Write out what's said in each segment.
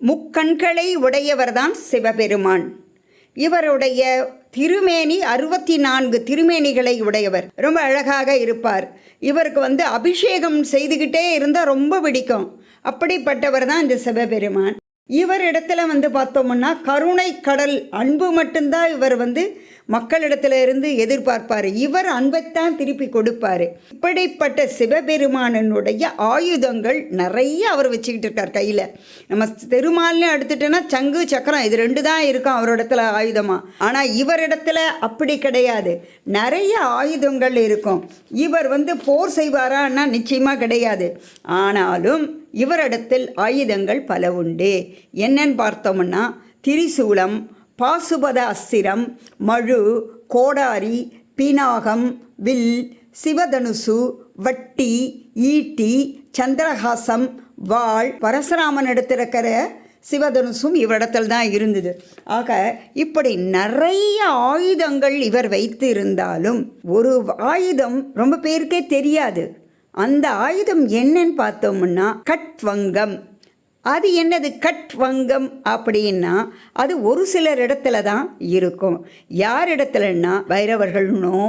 முக்கண்களை உடையவர்தான் சிவபெருமான். இவருடைய திருமேனி 64 திருமேனிகளை உடையவர். ரொம்ப அழகாக இருப்பார். இவருக்கு அபிஷேகம் செய்துக்கிட்டே இருந்தால் ரொம்ப பிடிக்கும். அப்படிப்பட்டவர் தான் இந்த சிவபெருமான். இவரிடத்துல பார்த்தோம்னா கருணை கடல், அன்பு மட்டும்தான் இவர் மக்களிடத்துல இருந்து எதிர்பார்ப்பார். இவர் அன்பைத்தான் திருப்பி கொடுப்பார். இப்படிப்பட்ட சிவபெருமானனுடைய ஆயுதங்கள் நிறைய அவர் வச்சுக்கிட்டு இருக்கார் கையில். நம்ம திருமால்னு எடுத்துட்டோன்னா சங்கு சக்கரம் இது 2 தான் இருக்கும் அவரிடத்துல ஆயுதமாக. ஆனால் இவரிடத்துல அப்படி கிடையாது, நிறைய ஆயுதங்கள் இருக்கும். இவர் போர் செய்வாரான்னா நிச்சயமாக கிடையாது. ஆனாலும் இவரிடத்தில் ஆயுதங்கள் பல உண்டு. என்னன்னு பார்த்தோம்னா திரிசூலம், பாசுபத அஸ்திரம், மழு, கோடாரி, பீனாகம், வில், சிவதனுசு, வட்டி, ஈட்டி, சந்திரஹாசம், வாள். பரசுராமன் எடுத்திருக்கிற சிவதனுசும் இவரிடத்தில் தான் இருந்தது. ஆக இப்படி நிறைய ஆயுதங்கள் இவர் வைத்து இருந்தாலும் ஒரு ஆயுதம் ரொம்ப பேருக்கே தெரியாது. அந்த ஆயுதம் என்னன்னு பார்த்தோம்னா கட்வங்கம். அது என்னது கட்வங்கம் அப்படின்னா அது ஒரு சிலர் இடத்துல தான் இருக்கும். யார் இடத்துலன்னா பைரவர்கள்னோ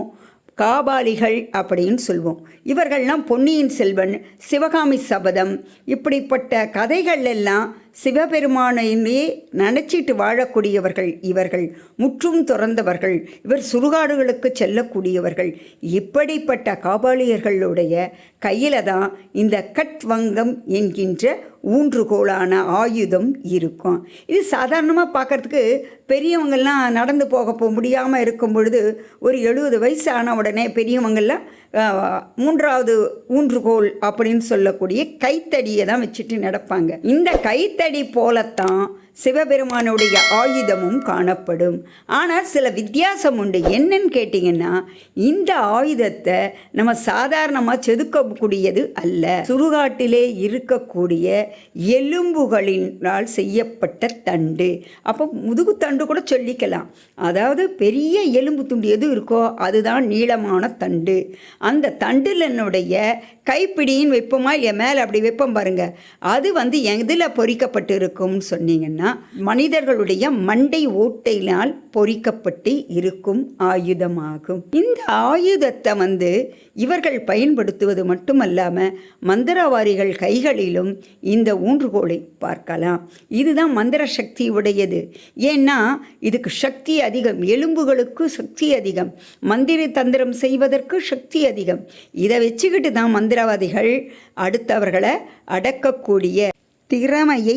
காபாலிகள் அப்படின்னு சொல்வோம். இவர்கள்லாம் பொன்னியின் செல்வன், சிவகாமி சபதம், இப்படிப்பட்ட கதைகள் எல்லாம் சிவபெருமானையே நினச்சிட்டு வாழக்கூடியவர்கள். இவர்கள் முற்றும் துறந்தவர்கள். இவர் சுடுகாடுகளுக்கு செல்லக்கூடியவர்கள். இப்படிப்பட்ட காபாலியர்களுடைய கையில் தான் இந்த கட்வங்கம் என்கின்ற ஊன்றுகோலான ஆயுதம் இருக்கும். இது சாதாரணமாக பார்க்குறதுக்கு பெரியவங்கள்லாம் நடந்து போக முடியாமல் இருக்கும் பொழுது ஒரு 70 வயசு ஆன உடனே பெரியவங்கள்லாம் 3வது ஊன்றுகோல் அப்படின்னு சொல்லக்கூடிய கைத்தடியை தான் வச்சுட்டு நடப்பாங்க. இந்த கைத்தடி போலத்தான் சிவபெருமானுடைய ஆயுதமும் காணப்படும். ஆனால் சில வித்தியாசம் உண்டு. என்னன்னு கேட்டிங்கன்னா இந்த ஆயுதத்தை நம்ம சாதாரணமாக செதுக்கக்கூடியது அல்ல. சுடுகாட்டிலே இருக்கக்கூடிய எலும்புகளினால் செய்யப்பட்ட தண்டு. அப்போ முதுகு தண்டு கூட சொல்லிக்கலாம். அதாவது பெரிய எலும்பு துண்டு எது இருக்கோ அதுதான் நீளமான தண்டு. அந்த தண்டிலனுடைய கைப்பிடியின் வெப்பமா என் மேலே அப்படி வெப்பம் பாருங்க, அது எதில் பொறிக்கப்பட்டு இருக்கும்னு சொன்னீங்கன்னா மனிதர்களுடைய மண்டை ஓட்டையினால் பொறிக்கப்பட்டு இருக்கும் ஆயுதமாகும். இந்த ஆயுதத்தை இவர்கள் பயன்படுத்துவது மட்டுமல்லாமல் மந்திரவாரிகள் கைகளிலும் இந்த ஊன்றுகோலை பார்க்கலாம். இதுதான் மந்திர சக்தி உடையது. ஏன்னா இதுக்கு சக்தி அதிகம், எலும்புகளுக்கு சக்தி அதிகம், மந்திர தந்திரம் செய்வதற்கு சக்தி அதிகம். இதை வச்சுக்கிட்டு தான் மந்திரவாதிகள் அடுத்தவர்களை அடக்கக்கூடிய திறமையை